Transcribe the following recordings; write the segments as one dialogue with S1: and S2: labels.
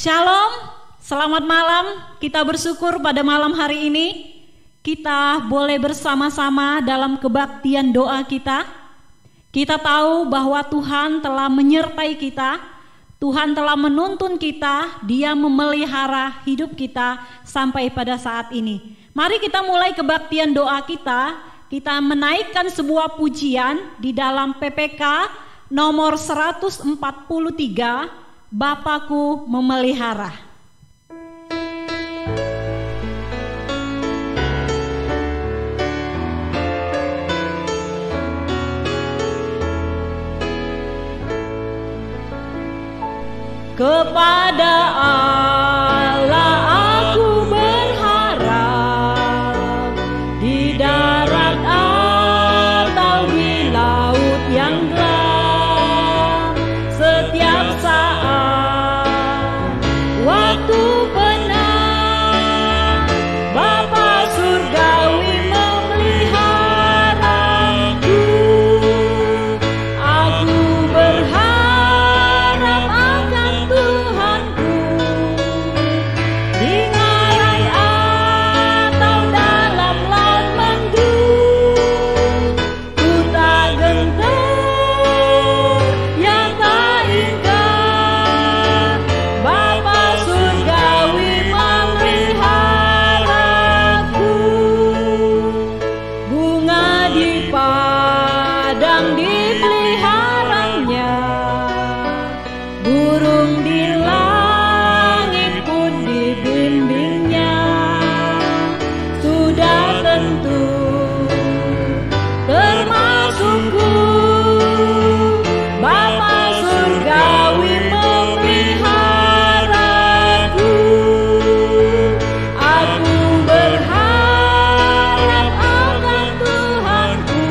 S1: Shalom, selamat malam. Kita bersyukur pada malam hari ini kita boleh bersama-sama dalam kebaktian doa kita. Kita tahu bahwa Tuhan telah menyertai kita, Tuhan telah menuntun kita, Dia memelihara hidup kita sampai pada saat ini. Mari kita mulai kebaktian doa kita. Kita menaikkan sebuah pujian di dalam PPK nomor 143, Bapakku memelihara. Kepada Allah aku berharap, di darat atau di laut yang gelap, setiap saat waktu penat, Bapa surgawi memeliharaku. Aku berharap akan Tuhanku, di ngarai atau dalam laut menggelut, ku tak gentar, ya tak ingkar, Bapa surgawi memeliharaku. Bunga di padang dipeliharanya, burung di langit pun dibimbingnya. Sudah tentu termasukku, Bapa surgawi memeliharaku. Aku berharap akan Tuhanku,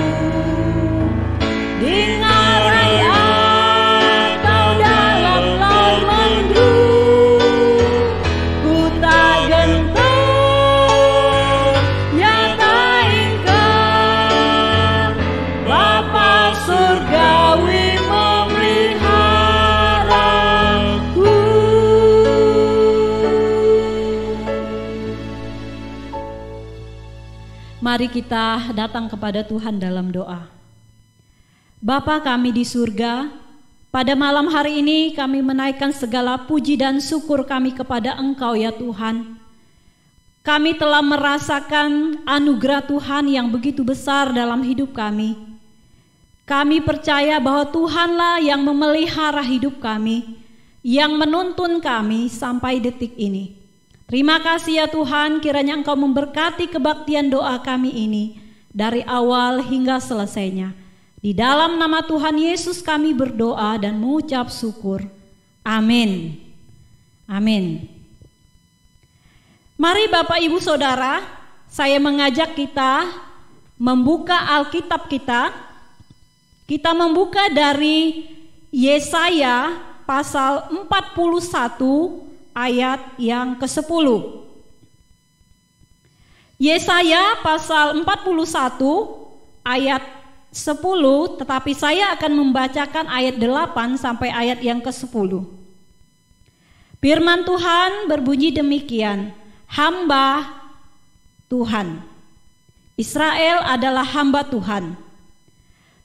S1: di ngarai atau dalam laut menggelut, ku tak gentar, ya tak ingkar, Bapa surgawi memeliharaku. Mari kita datang kepada Tuhan dalam doa. Bapa kami di surga, pada malam hari ini kami menaikkan segala puji dan syukur kami kepada Engkau ya Tuhan. Kami telah merasakan anugerah Tuhan yang begitu besar dalam hidup kami. Kami percaya bahwa Tuhanlah yang memelihara hidup kami, yang menuntun kami sampai detik ini. Terima kasih ya Tuhan, kiranya Engkau memberkati kebaktian doa kami ini dari awal hingga selesainya. Di dalam nama Tuhan Yesus kami berdoa dan mengucap syukur. Amin. Amin. Mari Bapak Ibu Saudara, saya mengajak kita membuka Alkitab kita. Kita membuka dari Yesaya pasal 41 ayat yang ke-10. Yesaya pasal 41 ayat 10, tetapi saya akan membacakan ayat 8 sampai ayat yang ke-10. Firman Tuhan berbunyi demikian, hamba Tuhan. Israel adalah hamba Tuhan.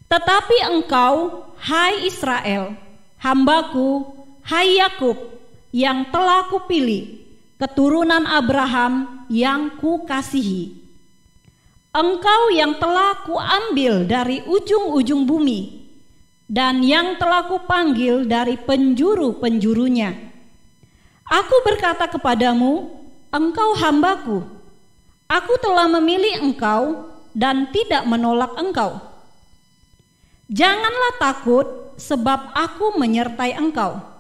S1: Tetapi engkau, hai Israel, hambaku, hai Yakub, yang telah kupilih, keturunan Abraham yang kukasihi. Engkau yang telah kuambil dari ujung-ujung bumi, dan yang telah kupanggil dari penjuru-penjurunya. Aku berkata kepadamu, engkau hambaku. Aku telah memilih engkau dan tidak menolak engkau. Janganlah takut, sebab aku menyertai engkau.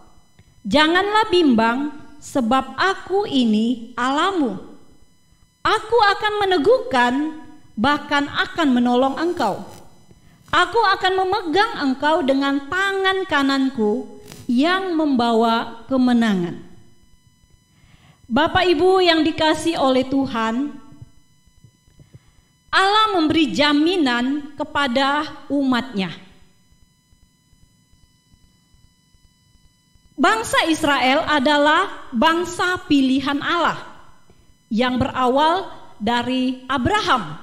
S1: Janganlah bimbang, sebab aku ini Allahmu. Aku akan meneguhkan, bahkan akan menolong engkau. Aku akan memegang engkau dengan tangan kananku yang membawa kemenangan. Bapak Ibu yang dikasihi oleh Tuhan, Allah memberi jaminan kepada umatnya. Bangsa Israel adalah bangsa pilihan Allah yang berawal dari Abraham.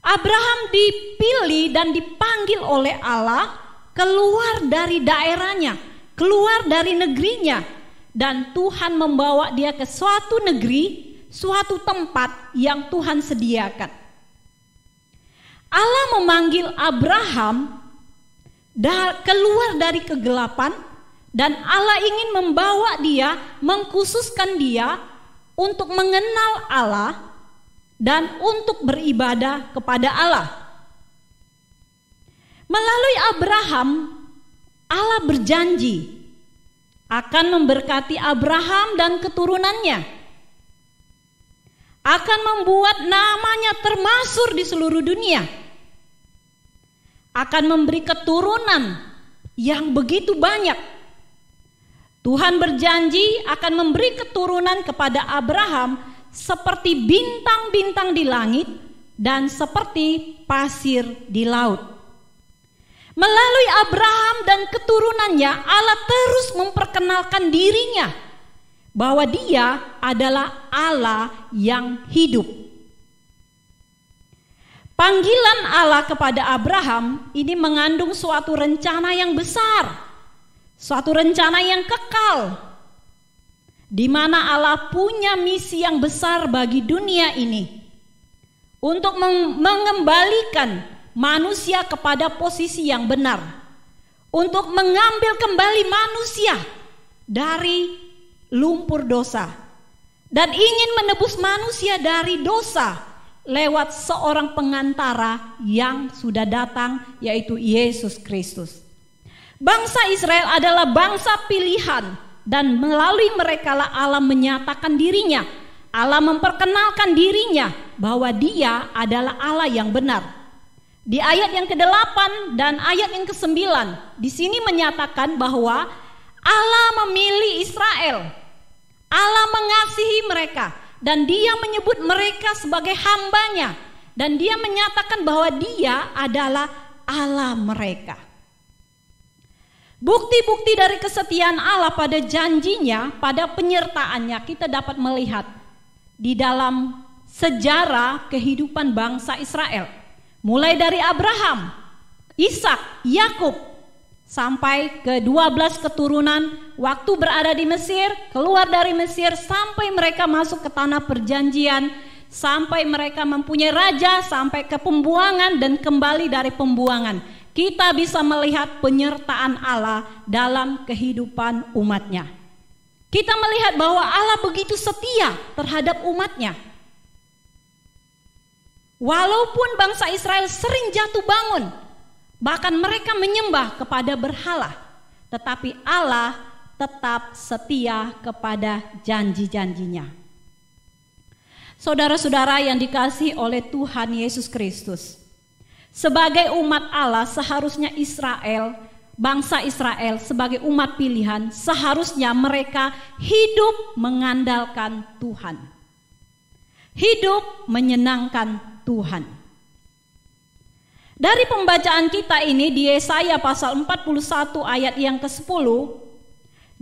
S1: Abraham dipilih dan dipanggil oleh Allah keluar dari daerahnya, keluar dari negerinya, dan Tuhan membawa dia ke suatu negeri, suatu tempat yang Tuhan sediakan. Allah memanggil Abraham keluar dari kegelapan, dan Allah ingin membawa dia, mengkhususkan dia untuk mengenal Allah dan untuk beribadah kepada Allah. Melalui Abraham, Allah berjanji akan memberkati Abraham dan keturunannya, akan membuat namanya termasyhur di seluruh dunia, akan memberi keturunan yang begitu banyak. Tuhan berjanji akan memberi keturunan kepada Abraham seperti bintang-bintang di langit dan seperti pasir di laut. Melalui Abraham dan keturunannya, Allah terus memperkenalkan dirinya bahwa Dia adalah Allah yang hidup. Panggilan Allah kepada Abraham ini mengandung suatu rencana yang besar, suatu rencana yang kekal, di mana Allah punya misi yang besar bagi dunia ini untuk mengembalikan manusia kepada posisi yang benar, untuk mengambil kembali manusia dari lumpur dosa, dan ingin menebus manusia dari dosa lewat seorang pengantara yang sudah datang, yaitu Yesus Kristus. Bangsa Israel adalah bangsa pilihan, dan melalui merekalah Allah menyatakan dirinya. Allah memperkenalkan dirinya bahwa Dia adalah Allah yang benar. Di ayat yang ke-8 dan ayat yang ke-9, di sini menyatakan bahwa Allah memilih Israel. Allah mengasihi mereka, dan Dia menyebut mereka sebagai hamba-Nya, dan Dia menyatakan bahwa Dia adalah Allah mereka. Bukti-bukti dari kesetiaan Allah pada janjinya, pada penyertaannya, kita dapat melihat di dalam sejarah kehidupan bangsa Israel. Mulai dari Abraham, Ishak, Yakub, sampai ke 12 keturunan waktu berada di Mesir, keluar dari Mesir sampai mereka masuk ke tanah perjanjian, sampai mereka mempunyai raja, sampai ke pembuangan dan kembali dari pembuangan. Kita bisa melihat penyertaan Allah dalam kehidupan umatnya. Kita melihat bahwa Allah begitu setia terhadap umatnya. Walaupun bangsa Israel sering jatuh bangun, bahkan mereka menyembah kepada berhala, tetapi Allah tetap setia kepada janji-janjinya. Saudara-saudara yang dikasihi oleh Tuhan Yesus Kristus, sebagai umat Allah seharusnya Israel, bangsa Israel sebagai umat pilihan, seharusnya mereka hidup mengandalkan Tuhan, hidup menyenangkan Tuhan. Dari pembacaan kita ini di Yesaya pasal 41 ayat yang ke-10,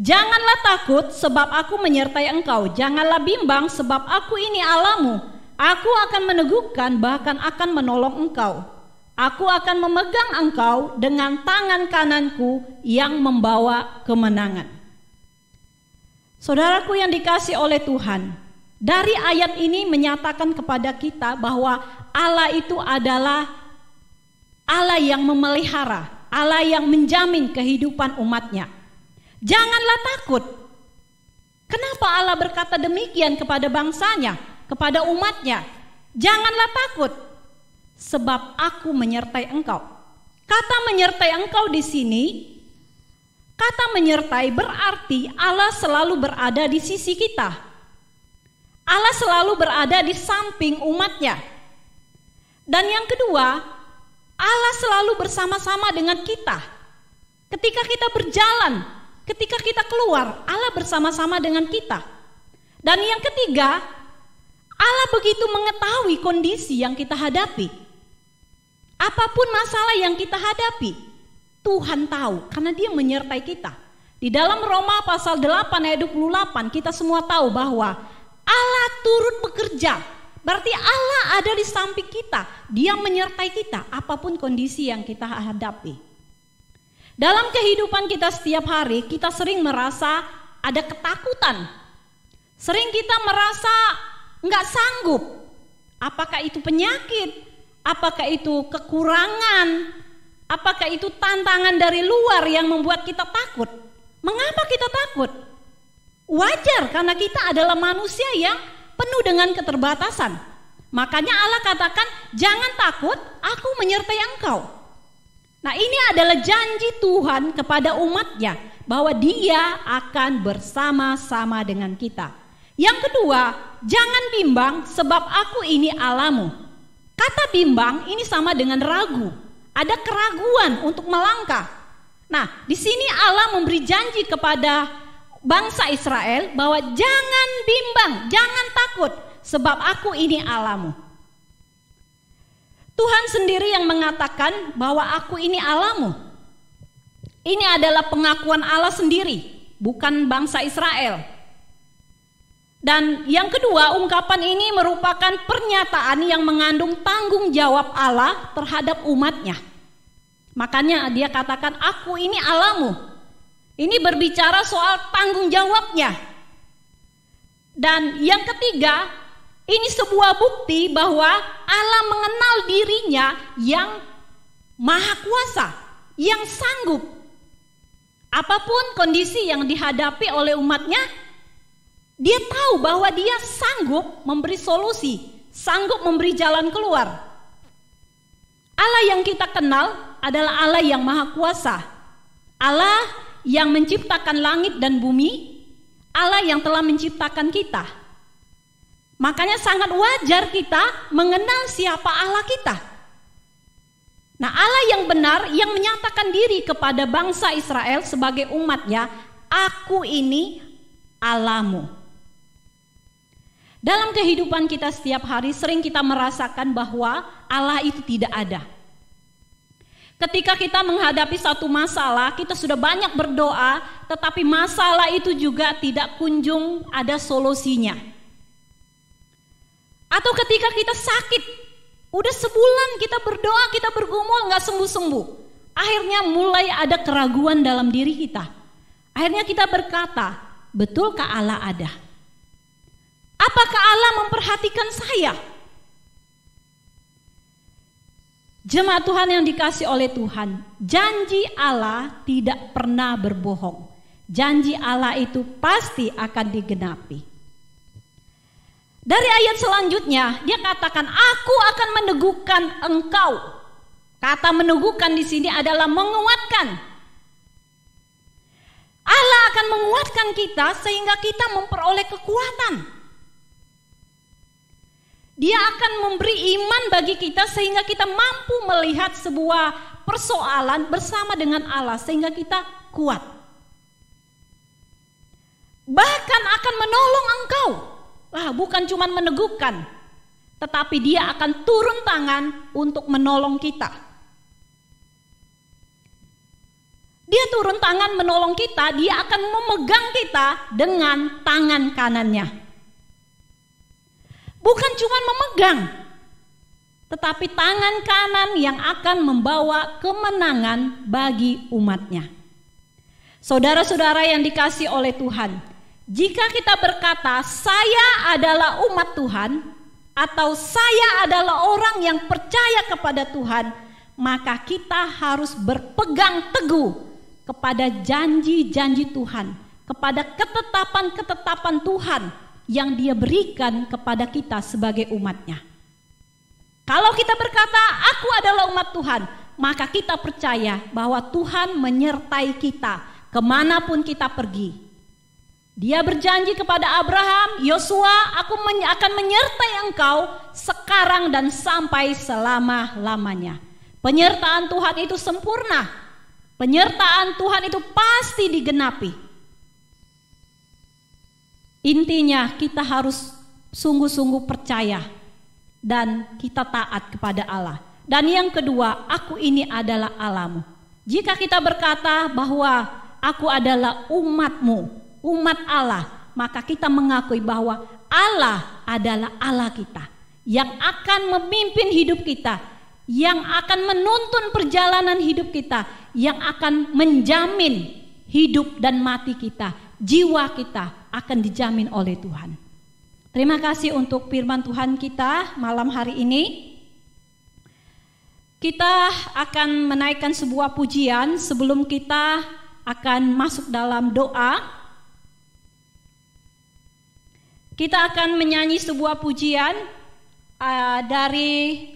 S1: janganlah takut sebab aku menyertai engkau, janganlah bimbang sebab aku ini Allahmu, aku akan meneguhkan bahkan akan menolong engkau. Aku akan memegang engkau dengan tangan kananku yang membawa kemenangan. Saudaraku yang dikasihi oleh Tuhan, dari ayat ini menyatakan kepada kita bahwa Allah itu adalah Allah yang memelihara, Allah yang menjamin kehidupan umatnya. Janganlah takut. Kenapa Allah berkata demikian kepada bangsanya, kepada umatnya? Janganlah takut, sebab aku menyertai engkau. Kata menyertai engkau di sini, kata menyertai berarti Allah selalu berada di sisi kita. Allah selalu berada di samping umatnya. Dan yang kedua, Allah selalu bersama-sama dengan kita. Ketika kita berjalan, ketika kita keluar, Allah bersama-sama dengan kita. Dan yang ketiga, Allah begitu mengetahui kondisi yang kita hadapi. Apapun masalah yang kita hadapi, Tuhan tahu karena Dia menyertai kita. Di dalam Roma pasal 8 ayat 28 kita semua tahu bahwa Allah turut bekerja. Berarti Allah ada di samping kita. Dia menyertai kita apapun kondisi yang kita hadapi. Dalam kehidupan kita setiap hari kita sering merasa ada ketakutan. Sering kita merasa nggak sanggup. Apakah itu penyakit? Apakah itu kekurangan? Apakah itu tantangan dari luar yang membuat kita takut? Mengapa kita takut? Wajar, karena kita adalah manusia yang penuh dengan keterbatasan. Makanya Allah katakan, jangan takut, aku menyertai engkau. Nah, ini adalah janji Tuhan kepada umatnya, bahwa Dia akan bersama-sama dengan kita. Yang kedua, jangan bimbang sebab aku ini Allahmu. Kata bimbang ini sama dengan ragu. Ada keraguan untuk melangkah. Nah, di sini Allah memberi janji kepada bangsa Israel bahwa jangan bimbang, jangan takut, sebab aku ini Allahmu. Tuhan sendiri yang mengatakan bahwa aku ini Allahmu. Ini adalah pengakuan Allah sendiri, bukan bangsa Israel. Dan yang kedua, ungkapan ini merupakan pernyataan yang mengandung tanggung jawab Allah terhadap umatnya. Makanya dia katakan aku ini Allahmu. Ini berbicara soal tanggung jawabnya. Dan yang ketiga, ini sebuah bukti bahwa Allah mengenal dirinya yang maha kuasa, yang sanggup. Apapun kondisi yang dihadapi oleh umatnya, dia tahu bahwa dia sanggup memberi solusi, sanggup memberi jalan keluar. Allah yang kita kenal adalah Allah yang maha kuasa. Allah yang menciptakan langit dan bumi. Allah yang telah menciptakan kita. Makanya sangat wajar kita mengenal siapa Allah kita. Nah, Allah yang benar yang menyatakan diri kepada bangsa Israel sebagai umatnya, aku ini Allahmu. Dalam kehidupan kita setiap hari sering kita merasakan bahwa Allah itu tidak ada. Ketika kita menghadapi satu masalah, kita sudah banyak berdoa, tetapi masalah itu juga tidak kunjung ada solusinya. Atau ketika kita sakit, udah sebulan kita berdoa, kita bergumul gak sembuh-sembuh. Akhirnya mulai ada keraguan dalam diri kita. Akhirnya kita berkata, betulkah Allah ada? Apakah Allah memperhatikan saya? Jemaat Tuhan yang dikasihi oleh Tuhan, janji Allah tidak pernah berbohong. Janji Allah itu pasti akan digenapi. Dari ayat selanjutnya, dia katakan, aku akan meneguhkan engkau. Kata meneguhkan di sini adalah menguatkan. Allah akan menguatkan kita sehingga kita memperoleh kekuatan. Dia akan memberi iman bagi kita sehingga kita mampu melihat sebuah persoalan bersama dengan Allah sehingga kita kuat. Bahkan akan menolong engkau. Bukan cuma meneguhkan, tetapi Dia akan turun tangan untuk menolong kita. Dia turun tangan menolong kita, Dia akan memegang kita dengan tangan kanannya. Bukan cuma memegang, tetapi tangan kanan yang akan membawa kemenangan bagi umatnya. Saudara-saudara yang dikasihi oleh Tuhan, jika kita berkata saya adalah umat Tuhan atau saya adalah orang yang percaya kepada Tuhan, maka kita harus berpegang teguh kepada janji-janji Tuhan, kepada ketetapan-ketetapan Tuhan yang Dia berikan kepada kita sebagai umatnya. Kalau kita berkata aku adalah umat Tuhan, maka kita percaya bahwa Tuhan menyertai kita kemanapun kita pergi. Dia berjanji kepada Abraham, Yosua, aku akan menyertai engkau sekarang dan sampai selama-lamanya. Penyertaan Tuhan itu sempurna. Penyertaan Tuhan itu pasti digenapi. Intinya kita harus sungguh-sungguh percaya dan kita taat kepada Allah. Dan yang kedua, aku ini adalah Allahmu. Jika kita berkata bahwa aku adalah umat-Mu, umat Allah, maka kita mengakui bahwa Allah adalah Allah kita yang akan memimpin hidup kita, yang akan menuntun perjalanan hidup kita, yang akan menjamin hidup dan mati kita, jiwa kita akan dijamin oleh Tuhan. Terima kasih untuk firman Tuhan kita malam hari ini. Kita akan menaikkan sebuah pujian sebelum kita akan masuk dalam doa. Kita akan menyanyi sebuah pujian dari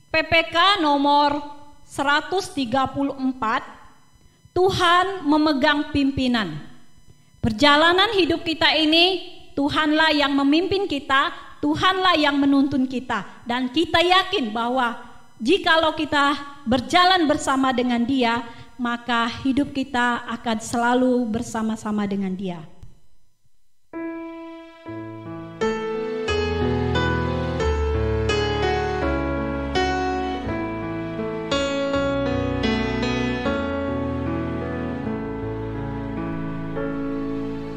S1: PPK nomor 134. Tuhan memegang pimpinan. Perjalanan hidup kita ini Tuhanlah yang memimpin kita, Tuhanlah yang menuntun kita, dan kita yakin bahwa jikalau kita berjalan bersama dengan Dia, maka hidup kita akan selalu bersama-sama dengan Dia.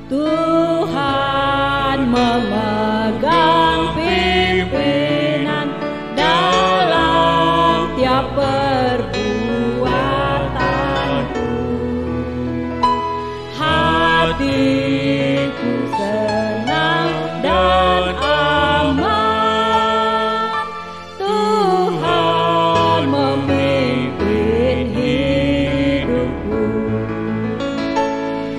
S1: Tuhan memegang pimpinan dalam tiap perbuatanku. Hatiku senang dan aman. Tuhan memimpin hidupku.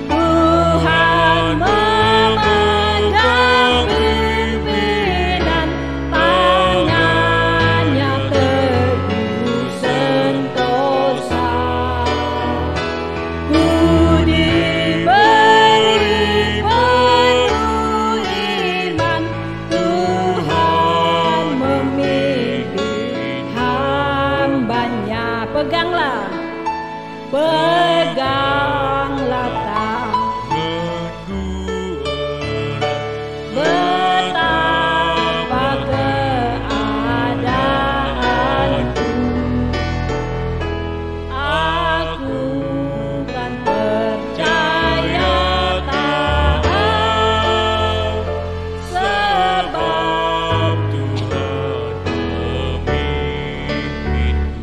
S1: Tuhan memegang pimpinan, tangannya teguh sentosa. Ku diberi penuh iman, Tuhan memimpin hamba-Nya. Peganglah betapa keadaanku, aku kan percaya taat, sebab Tuhan memimpinku.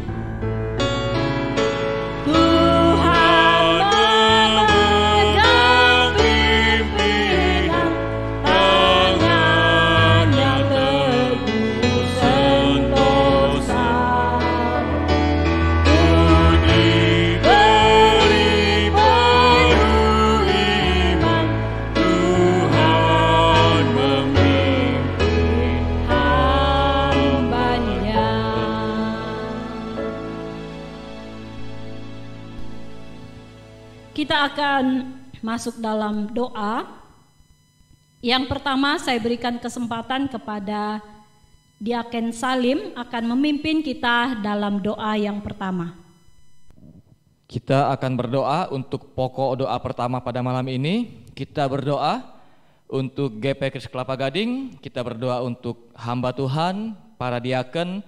S1: Tuhan memegang pimpinan, tangannya teguh sentosa. Ku diberi penuh iman, Tuhan memimpin hamba-Nya. Kita akan masuk dalam doa. Yang pertama, saya berikan kesempatan kepada Diaken Salim akan memimpin kita dalam doa yang pertama.
S2: Kita akan berdoa untuk pokok doa pertama pada malam ini. Kita berdoa untuk GP Kris Kelapa Gading. Kita berdoa untuk hamba Tuhan, para diaken,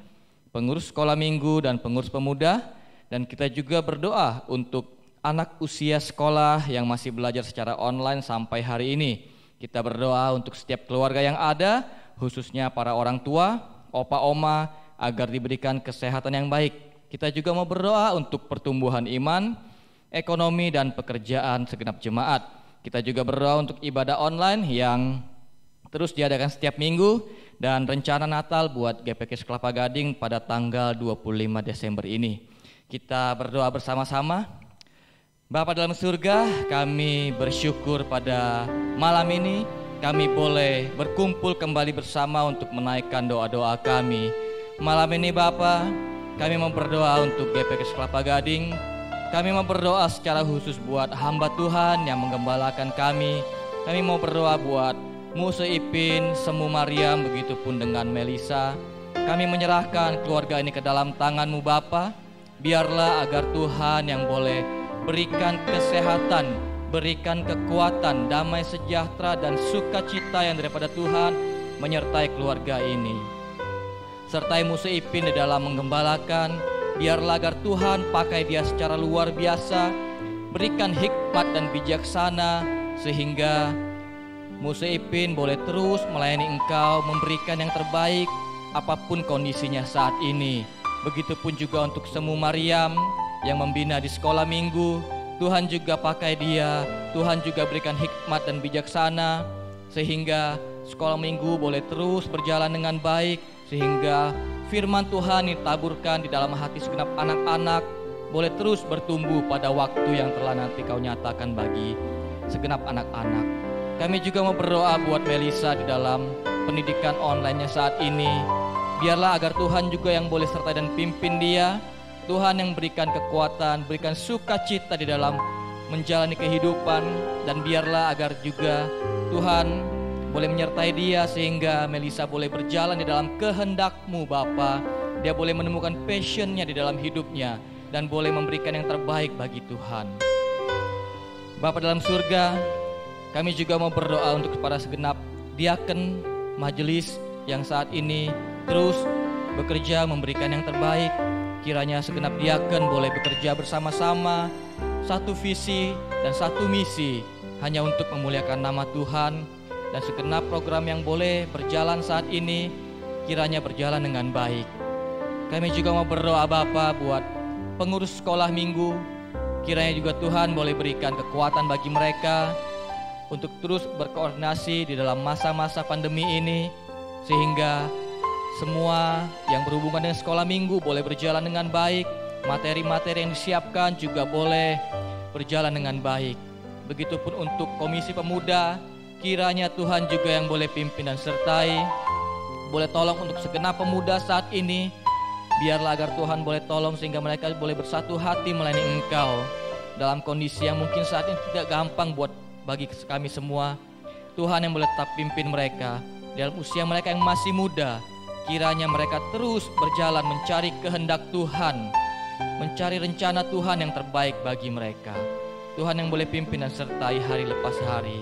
S2: pengurus sekolah minggu dan pengurus pemuda. Dan kita juga berdoa untuk anak usia sekolah yang masih belajar secara online sampai hari ini. Kita berdoa untuk setiap keluarga yang ada, khususnya para orang tua, opa oma, agar diberikan kesehatan yang baik. Kita juga mau berdoa untuk pertumbuhan iman, ekonomi dan pekerjaan segenap jemaat. Kita juga berdoa untuk ibadah online yang terus diadakan setiap minggu dan rencana Natal buat GPK Kelapa Gading pada tanggal 25 Desember ini. Kita berdoa bersama-sama. Bapa dalam surga, kami bersyukur pada malam ini kami boleh berkumpul kembali bersama untuk menaikkan doa-doa kami. Malam ini Bapa, kami mau berdoa untuk GPK Kelapa Gading. Kami mau berdoa secara khusus buat hamba Tuhan yang menggembalakan kami. Kami mau berdoa buat Muse Ipin, Semu Mariam, begitupun dengan Melisa. Kami menyerahkan keluarga ini ke dalam tangan-Mu Bapa. Biarlah agar Tuhan yang boleh berikan kesehatan, berikan kekuatan, damai sejahtera dan sukacita yang daripada Tuhan menyertai keluarga ini. Sertai Muse Ipin di dalam menggembalakan, biarlah agar Tuhan pakai dia secara luar biasa berikan hikmat dan bijaksana sehingga Musa Ipin boleh terus melayani Engkau, memberikan yang terbaik apapun kondisinya saat ini. Begitupun juga untuk Semu Mariam yang membina di sekolah minggu. Tuhan juga pakai dia, Tuhan juga berikan hikmat dan bijaksana sehingga sekolah minggu boleh terus berjalan dengan baik, sehingga firman Tuhan ditaburkan di dalam hati segenap anak-anak boleh terus bertumbuh pada waktu yang telah nanti Kau nyatakan bagi segenap anak-anak. Kami juga mau berdoa buat Melisa di dalam pendidikan online-nya saat ini. Biarlah agar Tuhan juga yang boleh sertai dan pimpin dia. Tuhan yang berikan kekuatan, berikan sukacita di dalam menjalani kehidupan. Dan biarlah agar juga Tuhan boleh menyertai dia sehingga Melisa boleh berjalan di dalam kehendak-Mu Bapa. Dia boleh menemukan passion-nya di dalam hidupnya dan boleh memberikan yang terbaik bagi Tuhan. Bapa dalam surga, kami juga mau berdoa untuk para segenap diaken majelis yang saat ini terus bekerja memberikan yang terbaik. Kiranya segenap diaken boleh bekerja bersama-sama, satu visi dan satu misi, hanya untuk memuliakan nama Tuhan. Dan segenap program yang boleh berjalan saat ini kiranya berjalan dengan baik. Kami juga mau berdoa Bapa buat pengurus sekolah minggu. Kiranya juga Tuhan boleh berikan kekuatan bagi mereka untuk terus berkoordinasi di dalam masa-masa pandemi ini, sehingga semua yang berhubungan dengan sekolah minggu boleh berjalan dengan baik. Materi-materi yang disiapkan juga boleh berjalan dengan baik. Begitupun untuk komisi pemuda, kiranya Tuhan juga yang boleh pimpin dan sertai. Boleh tolong untuk segenap pemuda saat ini. Biarlah agar Tuhan boleh tolong sehingga mereka boleh bersatu hati melayani Engkau dalam kondisi yang mungkin saat ini tidak gampang buat bagi kami semua. Tuhan yang boleh tetap pimpin mereka dalam usia mereka yang masih muda. Kiranya mereka terus berjalan mencari kehendak Tuhan, mencari rencana Tuhan yang terbaik bagi mereka. Tuhan yang boleh pimpin dan sertai hari lepas hari.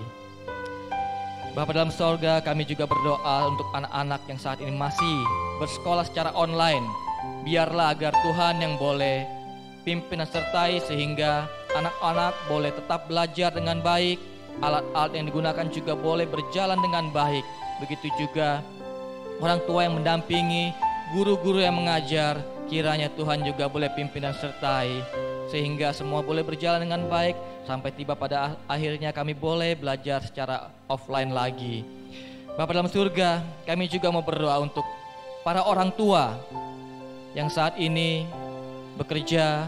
S2: Bapa dalam sorga, kami juga berdoa untuk anak-anak yang saat ini masih bersekolah secara online. Biarlah agar Tuhan yang boleh pimpin dan sertai sehingga anak-anak boleh tetap belajar dengan baik. Alat-alat yang digunakan juga boleh berjalan dengan baik. Begitu juga orang tua yang mendampingi, guru-guru yang mengajar. Kiranya Tuhan juga boleh pimpin dan sertai sehingga semua boleh berjalan dengan baik sampai tiba pada akhirnya kami boleh belajar secara offline lagi. Bapa dalam surga, kami juga mau berdoa untuk para orang tua yang saat ini bekerja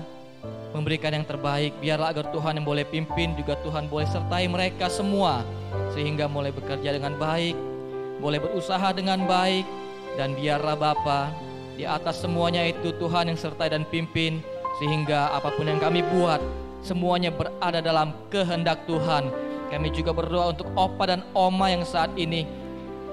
S2: memberikan yang terbaik. Biarlah agar Tuhan yang boleh pimpin, juga Tuhan boleh sertai mereka semua sehingga mulai bekerja dengan baik, boleh berusaha dengan baik. Dan biarlah Bapa, di atas semuanya itu Tuhan yang sertai dan pimpin sehingga apapun yang kami buat semuanya berada dalam kehendak Tuhan. Kami juga berdoa untuk opa dan oma yang saat ini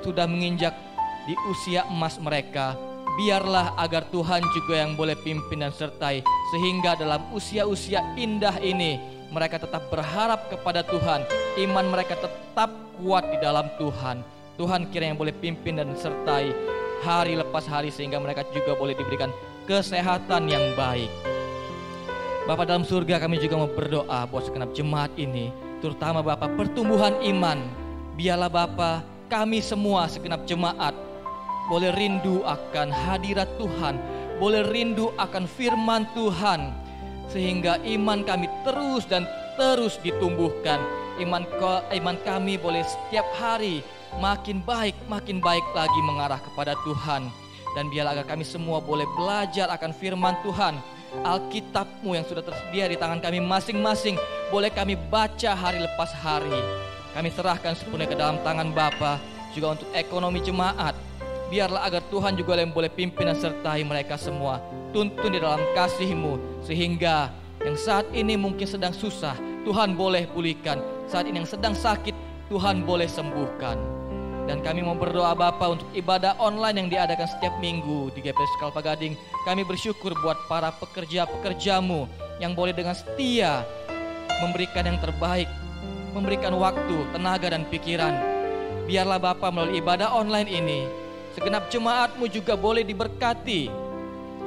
S2: sudah menginjak di usia emas mereka. Biarlah agar Tuhan juga yang boleh pimpin dan sertai sehingga dalam usia-usia indah ini mereka tetap berharap kepada Tuhan. Iman mereka tetap kuat di dalam Tuhan. Tuhan kiranya boleh pimpin dan sertai hari lepas hari sehingga mereka juga boleh diberikan kesehatan yang baik. Bapa dalam surga, kami juga mau berdoa buat segenap jemaat ini, terutama Bapa pertumbuhan iman. Biarlah Bapa kami semua segenap jemaat boleh rindu akan hadirat Tuhan, boleh rindu akan firman Tuhan, sehingga iman kami terus dan terus ditumbuhkan. Iman kami boleh setiap hari makin baik lagi mengarah kepada Tuhan. Dan biarlah agar kami semua boleh belajar akan firman Tuhan. Alkitab-Mu yang sudah tersedia di tangan kami masing-masing boleh kami baca hari lepas hari. Kami serahkan sepenuhnya ke dalam tangan Bapa, juga untuk ekonomi jemaat. Biarlah agar Tuhan juga yang boleh pimpin dan sertai mereka semua. Tuntun di dalam kasih-Mu sehingga yang saat ini mungkin sedang susah, Tuhan boleh pulihkan. Saat ini yang sedang sakit, Tuhan boleh sembuhkan. Dan kami mau berdoa Bapa untuk ibadah online yang diadakan setiap minggu di GPS Kelapa Gading. Kami bersyukur buat para pekerja-pekerja-Mu yang boleh dengan setia memberikan yang terbaik, memberikan waktu, tenaga dan pikiran. Biarlah Bapa melalui ibadah online ini segenap jemaat-Mu juga boleh diberkati.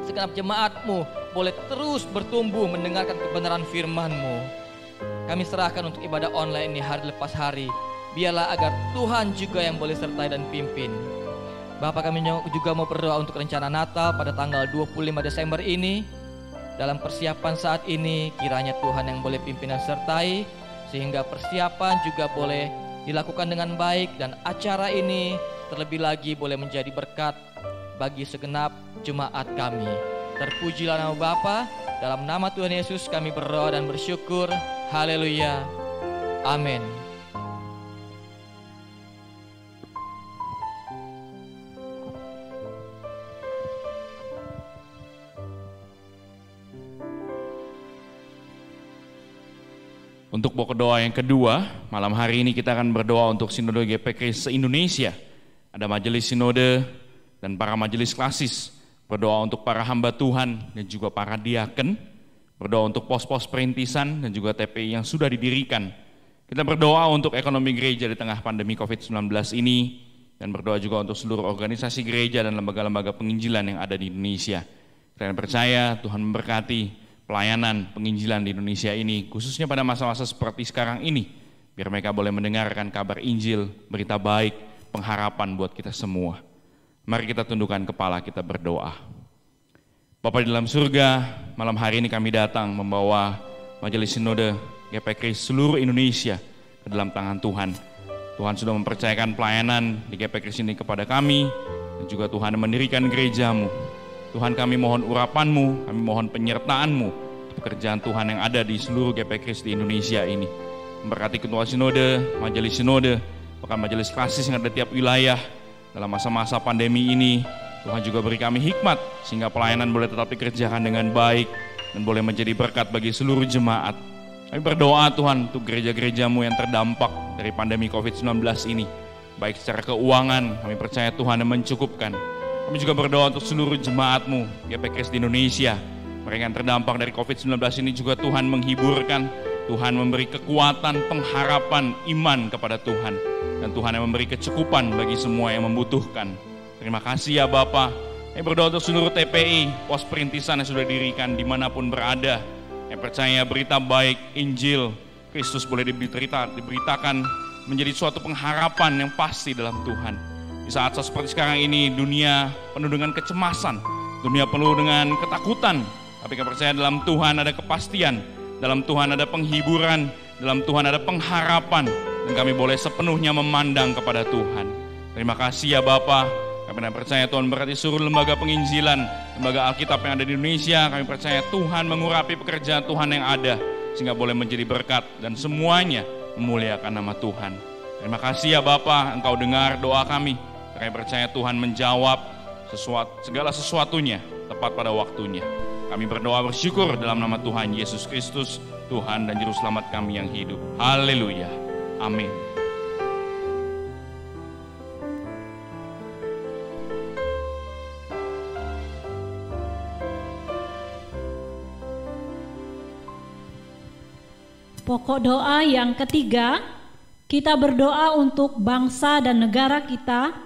S2: Segenap jemaat-Mu boleh terus bertumbuh mendengarkan kebenaran firman-Mu. kami serahkan untuk ibadah online ini hari lepas hari. Biarlah agar Tuhan juga yang boleh sertai dan pimpin. Bapak, kami juga mau berdoa untuk rencana Natal pada tanggal 25 Desember ini. Dalam persiapan saat ini, kiranya Tuhan yang boleh pimpin dan sertai, sehingga persiapan juga boleh dilakukan dengan baik, dan acara ini terlebih lagi boleh menjadi berkat bagi segenap jemaat kami. Terpujilah nama Bapa, dalam nama Tuhan Yesus kami berdoa dan bersyukur. Haleluya. Amin.
S3: Untuk pokok doa yang kedua, malam hari ini kita akan berdoa untuk Sinode GPK se-Indonesia. Ada majelis sinode dan para majelis klasis. Berdoa untuk para hamba Tuhan dan juga para diaken. Berdoa untuk pos-pos perintisan dan juga TPI yang sudah didirikan. Kita berdoa untuk ekonomi gereja di tengah pandemi COVID-19 ini. Dan berdoa juga untuk seluruh organisasi gereja dan lembaga-lembaga penginjilan yang ada di Indonesia. Kita percaya Tuhan memberkati pelayanan penginjilan di Indonesia ini, khususnya pada masa-masa seperti sekarang ini, biar mereka boleh mendengarkan kabar Injil, berita baik, pengharapan buat kita semua. Mari kita tundukkan kepala, kita berdoa. Bapa di dalam surga, malam hari ini kami datang membawa Majelis Sinode GPK seluruh Indonesia ke dalam tangan Tuhan. Tuhan sudah mempercayakan pelayanan di GPK ini kepada kami, dan juga Tuhan mendirikan gerejamu. Tuhan, kami mohon urapan-Mu, kami mohon penyertaan-Mu untuk pekerjaan Tuhan yang ada di seluruh GPK di Indonesia ini. Memberkati ketua sinode, majelis sinode, bahkan majelis klasis yang ada di tiap wilayah. Dalam masa-masa pandemi ini, Tuhan juga beri kami hikmat sehingga pelayanan boleh tetap dikerjakan dengan baik dan boleh menjadi berkat bagi seluruh jemaat. Kami berdoa Tuhan untuk gereja-gereja-Mu yang terdampak dari pandemi COVID-19 ini. Baik secara keuangan, kami percaya Tuhan yang mencukupkan. Kami juga berdoa untuk seluruh jemaat-Mu GPK di Indonesia. Mereka yang terdampak dari COVID-19 ini juga Tuhan menghiburkan, Tuhan memberi kekuatan, pengharapan, iman kepada Tuhan. Dan Tuhan yang memberi kecukupan bagi semua yang membutuhkan. Terima kasih ya Bapa. Kami berdoa untuk seluruh TPI, pos perintisan yang sudah didirikan dimanapun berada. Yang percaya berita baik, Injil, Kristus boleh diberitakan menjadi suatu pengharapan yang pasti dalam Tuhan. Di saat seperti sekarang ini, dunia penuh dengan kecemasan, dunia penuh dengan ketakutan. Tapi kami percaya dalam Tuhan ada kepastian, dalam Tuhan ada penghiburan, dalam Tuhan ada pengharapan. Dan kami boleh sepenuhnya memandang kepada Tuhan. Terima kasih ya Bapa. Kami percaya Tuhan berarti seluruh lembaga penginjilan, lembaga Alkitab yang ada di Indonesia. Kami percaya Tuhan mengurapi pekerjaan Tuhan yang ada, sehingga boleh menjadi berkat dan semuanya memuliakan nama Tuhan. Terima kasih ya Bapa, Engkau dengar doa kami. Kami percaya Tuhan menjawab segala sesuatunya tepat pada waktunya. Kami berdoa bersyukur dalam nama Tuhan Yesus Kristus, Tuhan dan Juru Selamat kami yang hidup. Haleluya. Amin.
S1: Pokok doa yang ketiga, kita berdoa untuk bangsa dan negara kita.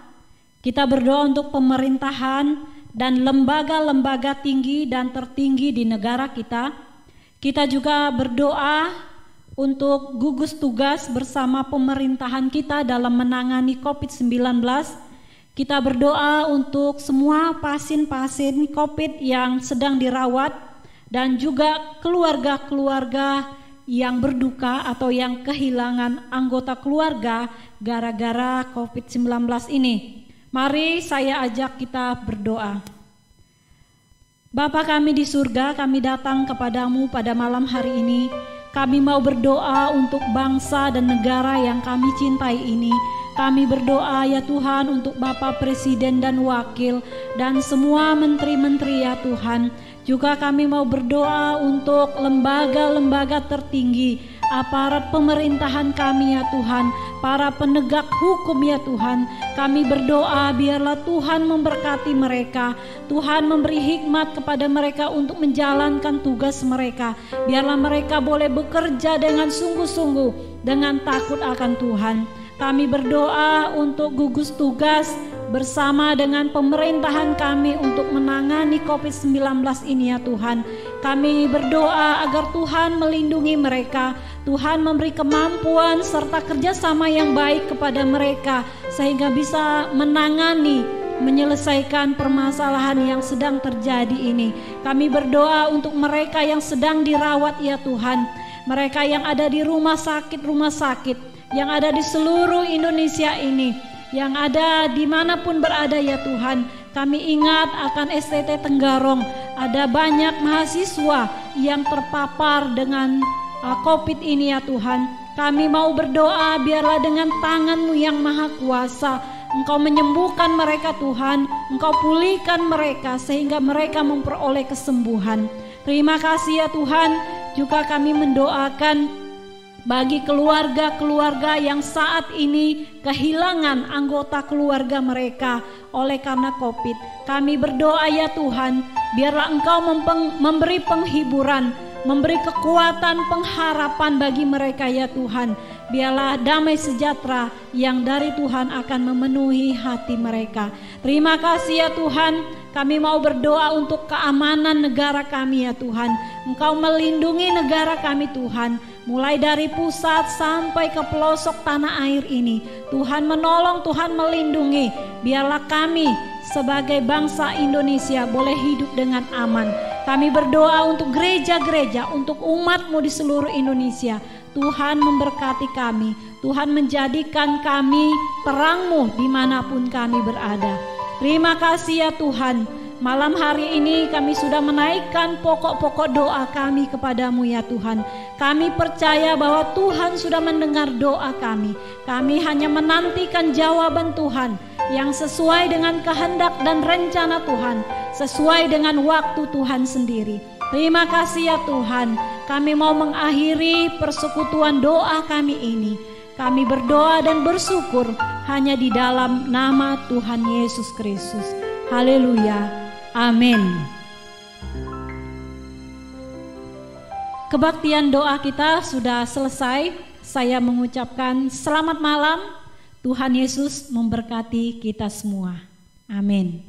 S1: Kita berdoa untuk pemerintahan dan lembaga-lembaga tinggi dan tertinggi di negara kita. Kita juga berdoa untuk gugus tugas bersama pemerintahan kita dalam menangani COVID-19. Kita berdoa untuk semua pasien-pasien COVID yang sedang dirawat dan juga keluarga-keluarga yang berduka atau yang kehilangan anggota keluarga gara-gara COVID-19 ini. Mari saya ajak kita berdoa. Bapa kami di surga, kami datang kepadamu pada malam hari ini. Kami mau berdoa untuk bangsa dan negara yang kami cintai ini. Kami berdoa ya Tuhan untuk Bapak Presiden dan Wakil dan semua menteri-menteri ya Tuhan. Juga kami mau berdoa untuk lembaga-lembaga tertinggi, aparat pemerintahan kami ya Tuhan, para penegak hukum ya Tuhan. Kami berdoa biarlah Tuhan memberkati mereka, Tuhan memberi hikmat kepada mereka untuk menjalankan tugas mereka. Biarlah mereka boleh bekerja dengan sungguh-sungguh, dengan takut akan Tuhan. Kami berdoa untuk gugus tugas bersama dengan pemerintahan kami untuk menangani COVID-19 ini ya Tuhan. Kami berdoa agar Tuhan melindungi mereka, Tuhan memberi kemampuan serta kerjasama yang baik kepada mereka sehingga bisa menangani, menyelesaikan permasalahan yang sedang terjadi ini. Kami berdoa untuk mereka yang sedang dirawat ya Tuhan, mereka yang ada di rumah sakit, yang ada di seluruh Indonesia ini, yang ada dimanapun berada ya Tuhan. Kami ingat akan STT Tenggarong, ada banyak mahasiswa yang terpapar dengan COVID ini ya Tuhan. Kami mau berdoa biarlah dengan tangan-Mu yang maha kuasa Engkau menyembuhkan mereka Tuhan, Engkau pulihkan mereka sehingga mereka memperoleh kesembuhan. Terima kasih ya Tuhan. Juga kami mendoakan bagi keluarga-keluarga yang saat ini kehilangan anggota keluarga mereka oleh karena COVID. Kami berdoa ya Tuhan, biarlah Engkau memberi penghiburan, memberi kekuatan, pengharapan bagi mereka ya Tuhan. Biarlah damai sejahtera yang dari Tuhan akan memenuhi hati mereka. Terima kasih ya Tuhan. Kami mau berdoa untuk keamanan negara kami ya Tuhan. Engkau melindungi negara kami Tuhan, mulai dari pusat sampai ke pelosok tanah air ini. Tuhan menolong, Tuhan melindungi. Biarlah kami sebagai bangsa Indonesia boleh hidup dengan aman. Kami berdoa untuk gereja-gereja, untuk umat-Mu di seluruh Indonesia. Tuhan memberkati kami, Tuhan menjadikan kami terang-Mu dimanapun kami berada. Terima kasih ya Tuhan. Malam hari ini kami sudah menaikkan pokok-pokok doa kami kepadamu ya Tuhan. Kami percaya bahwa Tuhan sudah mendengar doa kami. Kami hanya menantikan jawaban Tuhan yang sesuai dengan kehendak dan rencana Tuhan, sesuai dengan waktu Tuhan sendiri. Terima kasih ya Tuhan. Kami mau mengakhiri persekutuan doa kami ini. Kami berdoa dan bersyukur hanya di dalam nama Tuhan Yesus Kristus. Haleluya. Amin. Kebaktian doa kita sudah selesai. Saya mengucapkan selamat malam. Tuhan Yesus memberkati kita semua. Amin.